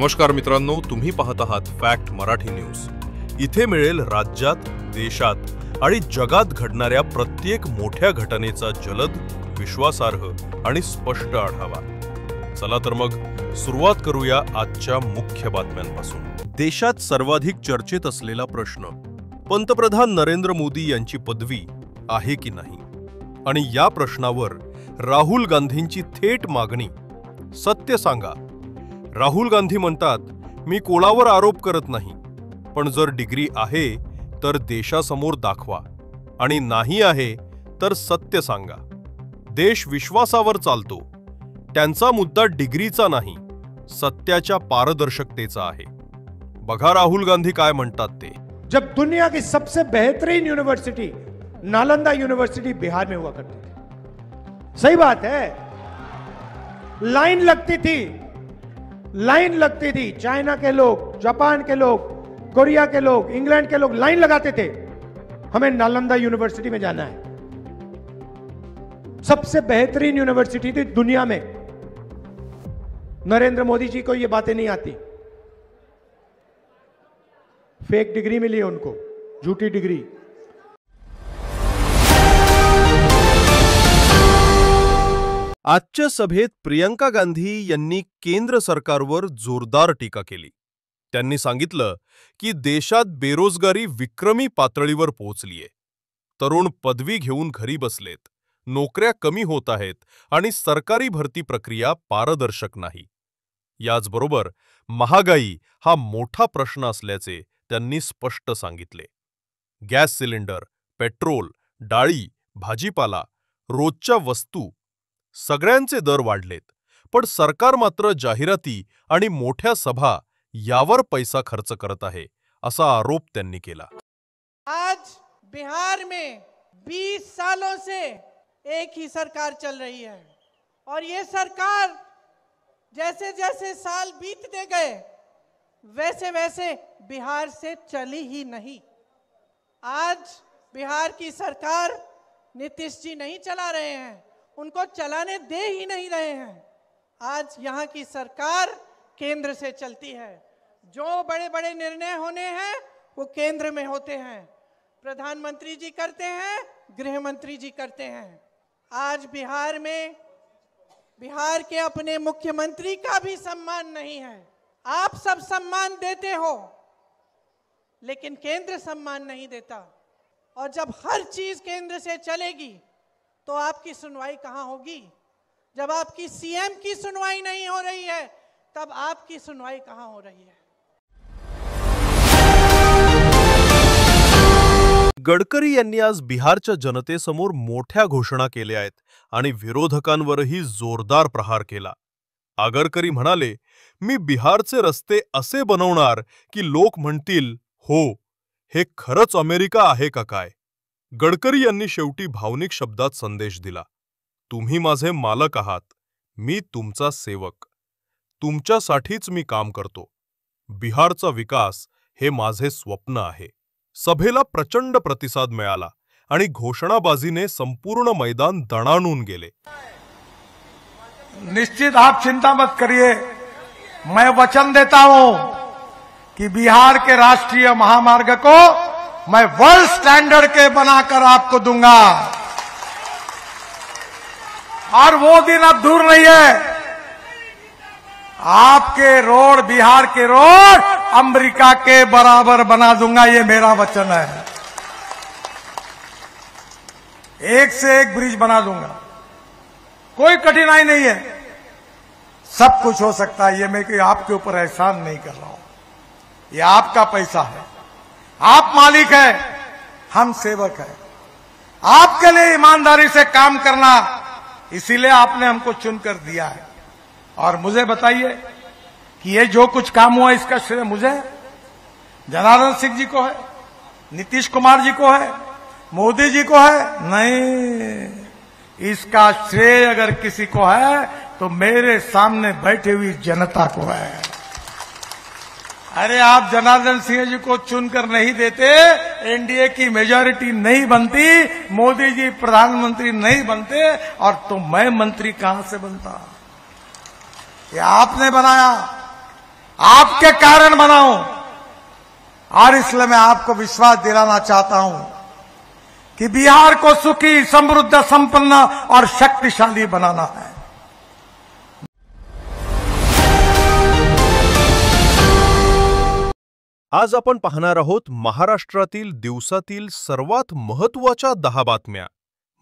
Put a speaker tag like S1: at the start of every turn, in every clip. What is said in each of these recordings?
S1: नमस्कार मित्रांनो, तुम्ही पाहत आहात फॅक्ट मराठी न्यूज। इथे मिळेल राज्यात, देशात आणि जगात घडणाऱ्या प्रत्येक मोठ्या घटनेचा जलद, विश्वासार्ह आणि स्पष्ट आढावा। चला तर मग सुरुवात करूया आजच्या मुख्य बातम्यांपासून। देशात सर्वाधिक चर्चेत असलेला प्रश्न, पंतप्रधान नरेंद्र मोदी यांची पदवी आहे की नाही, आणि या प्रश्नावर राहुल गांधींची थेट मागणी। सत्य सांगा। राहुल गांधी म्हणतात, मी कोणावर आरोप करत नाही, पण जर डिग्री आहे तर देशासमोर दाखवा, आणि नाही आहे तर सत्य सांगा। देश विश्वासावर चालतो। त्यांचा मुद्दा डिग्रीचा नाही, सत्याच्या पारदर्शकतेचा आहे। बघा राहुल गांधी काय म्हणतात ते।
S2: जब दुनिया की सबसे बेहतरीन यूनिवर्सिटी नालंदा यूनिवर्सिटी बिहार में हुआ करती थी, सही बात है, लाइन लगती थी। चाइना के लोग, जापान के लोग, कोरिया के लोग, इंग्लैंड के लोग लाइन लगाते थे, हमें नालंदा यूनिवर्सिटी में जाना है। सबसे बेहतरीन यूनिवर्सिटी थी दुनिया में। नरेंद्र मोदी जी को ये बातें नहीं आती। फेक डिग्री मिली है उनको, झूठी डिग्री।
S1: आजच्या सभेत प्रियंका गांधी यांनी केंद्र सरकारवर जोरदार टीका केली। त्यांनी सांगितलं की देशात बेरोजगारी विक्रमी पातळीवर पोहोचलीये। तरुण पदवी घेऊन घरी बसलेत, नोकऱ्या कमी होत आहेत आणि सरकारी भरती प्रक्रिया पारदर्शक नाही। याचबरोबर महागाई हा मोठा प्रश्न असल्याचे त्यांनी स्पष्ट सांगितले। गॅस सिलेंडर, पेट्रोल, डाळी, भाजीपाला, रोजच्या वस्तू सगळ्यांचे दर वाढलेत, पण सरकार मात्र जाहिराती आणि मोठ्या सभा यावर पैसा खर्च करत आहे, असा आरोप त्यांनी केला।
S3: आज बिहार में 20 सालों से एक ही सरकार चल रही है, और ये सरकार जैसे जैसे साल बीतते गए वैसे वैसे बिहार से चली ही नहीं। आज बिहार की सरकार नीतीश जी नहीं चला रहे हैं, उनको चलाने दे ही नहीं रहे हैं। आज यहाँ की सरकार केंद्र से चलती है। जो बड़े बड़े निर्णय होने हैं वो केंद्र में होते हैं। प्रधानमंत्री जी करते हैं, गृह मंत्री जी करते हैं। आज बिहार में बिहार के अपने मुख्यमंत्री का भी सम्मान नहीं है। आप सब सम्मान देते हो, लेकिन केंद्र सम्मान नहीं देता। और जब हर चीज केंद्र से चलेगी तो आपकी सुनवाई कहां होगी? जब आपकी सीएम की सुनवाई नहीं हो रही है, तब आपकी सुनवाई कहां हो रही है?
S1: गडकरी यांनी आज बिहारच्या जनतेसमोर मोठ्या घोषणा केल्या आहेत आणि विरोधकांवरही जोरदार प्रहार केला। आगरकरी म्हणाले, मी बिहारचे रस्ते असे बनवणार की लोक म्हणतील, हो, हे खरंच अमेरिका आहे का काय? गडकरी यांनी शेवटी भावनिक शब्दात संदेश दिला, तुम्ही माझे मालक आहात, मी तुमचा सेवक, तुमच्यासाठीच मी काम करतो। बिहारचा विकास हे माझे स्वप्न आहे। सभेला प्रचंड प्रतिसाद मिळाला आणि घोषणाबाजीने संपूर्ण मैदान दणाणून गेले।
S4: निश्चित आप चिंता मत करिए, मैं वचन देता हूं कि बिहार के राष्ट्रीय महामार्ग को मैं वर्ल्ड स्टैंडर्ड के बनाकर आपको दूंगा, और वो दिन अब दूर नहीं है। आपके रोड, बिहार के रोड अमेरिका के बराबर बना दूंगा, ये मेरा वचन है। एक से एक ब्रिज बना दूंगा, कोई कठिनाई नहीं है, सब कुछ हो सकता है। ये मैं कोई आपके ऊपर एहसान नहीं कर रहा हूं, ये आपका पैसा है, आप मालिक है, हम सेवक है। आपके लिए ईमानदारी से काम करना, इसीलिए आपने हमको चुनकर दिया है। और मुझे बताइए कि ये जो कुछ काम हुआ इसका श्रेय मुझे है, जनार्दन सिंह जी को है, नीतीश कुमार जी को है, मोदी जी को है? नहीं, इसका श्रेय अगर किसी को है तो मेरे सामने बैठी हुई जनता को है। अरे आप जनार्दन सिंह जी को चुनकर नहीं देते, एनडीए की मेजॉरिटी नहीं बनती, मोदी जी प्रधानमंत्री नहीं बनते, और तो मैं मंत्री कहां से बनता? ये आपने बनाया, आपके कारण बना हूं। और इसलिए मैं आपको विश्वास दिलाना चाहता हूं कि बिहार को सुखी, समृद्ध, संपन्न और शक्तिशाली बनाना है।
S1: आज आपण पाहणार आहोत महाराष्ट्रातील दिवसातील सर्वात महत्त्वाच्या 10 बातम्या।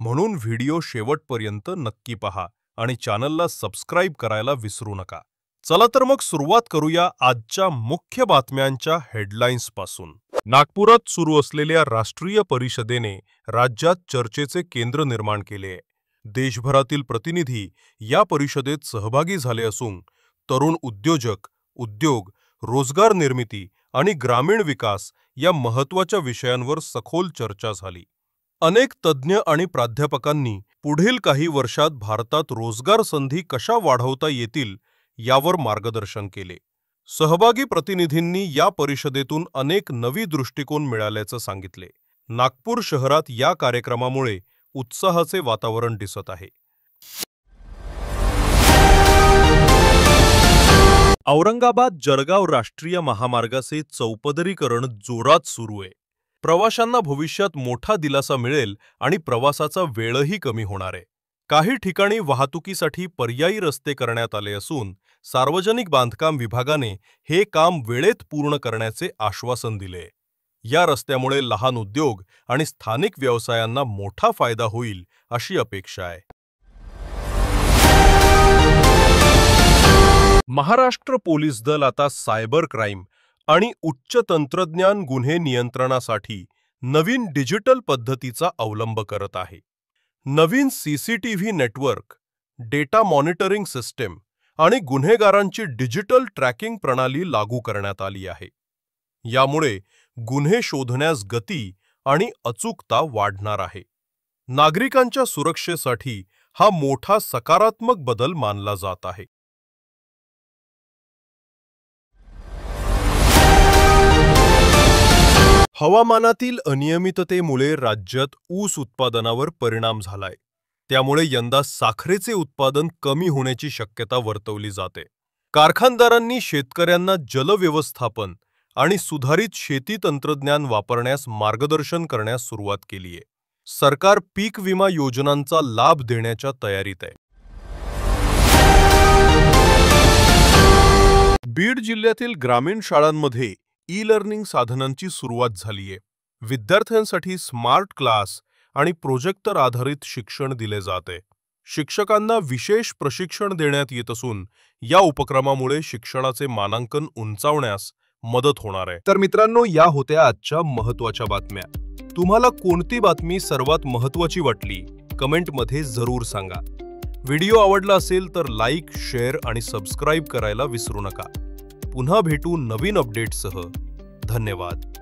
S1: म्हणून व्हिडिओ शेवटपर्यंत नक्की पहा आणि चॅनलला सबस्क्राइब करायला विसरू नका। चला तर मग सुरुवात करूया आजच्या मुख्य बातम्यांच्या हेडलाईन्स पासून। नागपुरात सुरू असलेल्या राष्ट्रीय परिषदेने राज्यात चर्चेचे केंद्र निर्माण केले आहे। देशभरातील प्रतिनिधी या परिषदेत सहभागी झाले असून तरुण उद्योजक, उद्योग, रोजगार निर्मिती आणि ग्रामीण विकास या महत्त्वाच्या विषयांवर सखोल चर्चा झाली। अनेक तज्ञ आणि प्राध्यापकांनी पुढील काही वर्षात भारतात रोजगार संधी कशा वाढवता येतील यावर मार्गदर्शन केले। सहभागी प्रतिनिधींनी या परिषदेतून अनेक नवी दृष्टिकोन मिळाल्याचे सांगितले। नागपूर शहरात या कार्यक्रमामुळे उत्साहाचे वातावरण दिसत आहे। औरंगाबाद जळगाव राष्ट्रीय महामार्गाचे चौपदरीकरण जोरात सुरू आहे। प्रवाशांना भविष्यात मोठा दिलासा मिळेल आणि प्रवासाचा वेळही कमी होणार आहे। काही ठिकाणी वाहतुकीसाठी पर्यायी रस्ते करण्यात आले असून सार्वजनिक बांधकाम विभागाने हे काम वेळेत पूर्ण करण्याचे आश्वासन दिले। या रस्त्यामुळे लहान उद्योग आणि स्थानिक व्यवसायांना मोठा फायदा होईल अशी अपेक्षा आहे। महाराष्ट्र पोलीस दल आता सायबर क्राइम आणि उच्च तंत्रज्ञान गुन्हे नियंत्रणासाठी नवीन डिजिटल पद्धतीचा अवलंब करत आहे। नवीन CCTV network, data monitoring system आणि गुन्हेगारांची डिजिटल ट्रॅकिंग प्रणाली लागू करण्यात आली आहे। यामुळे गुन्हे शोधण्यास गती आणि अचूकता वाढणार आहे। नागरिकांच्या सुरक्षेसाठी हा मोठा सकारात्मक बदल मानला जात आहे। हवामानातील अनियमिततेमुळे राज्यात ऊस उत्पादनावर परिणाम झालाय। त्यामुळे यंदा साखरेचे उत्पादन कमी होण्याची शक्यता वर्तवली जाते। कारखानदारांनी शेतकऱ्यांना जल व्यवस्थापन आणि सुधारित शेती तंत्रज्ञान वापरण्यास मार्गदर्शन करण्यास सुरुवात केली आहे। सरकार पीक विमा योजनांचा लाभ देण्याच्या तयारीत आहे। बीड जिल्ह्यातील ग्रामीण शाळांमध्ये ई-लर्निंग साधनांची सुरुवात झाली आहे। विद्यार्थ्यांसाठी स्मार्ट क्लास आणि प्रोजेक्टर आधारित शिक्षण दिले जाते। शिक्षकांना विशेष प्रशिक्षण देण्यात येत असून या उपक्रमामुळे शिक्षणाचे मानांकन उंचावण्यास मदत होणार आहे। तर मित्रांनो, या होत्या आजच्या महत्त्वाच्या बातम्या। तुम्हाला कोणती बातमी सर्वात महत्त्वाची वाटली कमेंटमध्ये जरूर सांगा। व्हिडिओ आवडला असेल तर लाईक, शेअर आणि सबस्क्राइब करायला विसरू नका। पुन्हा भेटू नवीन अपडेट्ससह। धन्यवाद।